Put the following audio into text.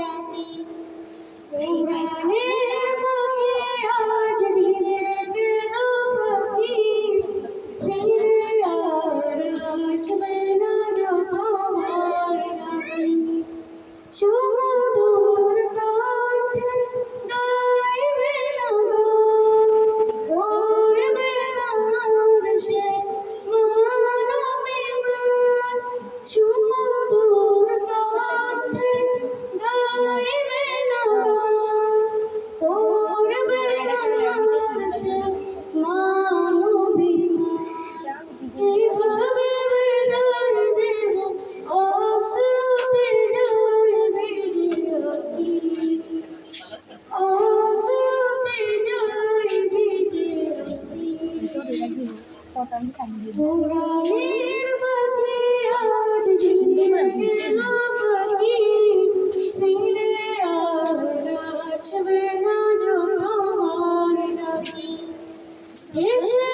ডাকি উড়ানের পাখি আজ দিয়ে গেল ফাঁকি ফিরে আর আসবে না যতবার ডাকি সুমধুর কণ্ঠে গাইবে না গান করবে না আর সে মানবিমান সুমধুর কণ্ঠে গাইবে না গান করবে না আর সে মানবিমান কিভাবে বিদায় দেব অশ্রুতে যায় ভিজে আঁখি অশ্রুতে যায় ভিজে আঁখি উড়ানের পাখি আজ দিয়ে গেল ফাঁকি ফিরে আর আসবে না যতবার ডাকি এসে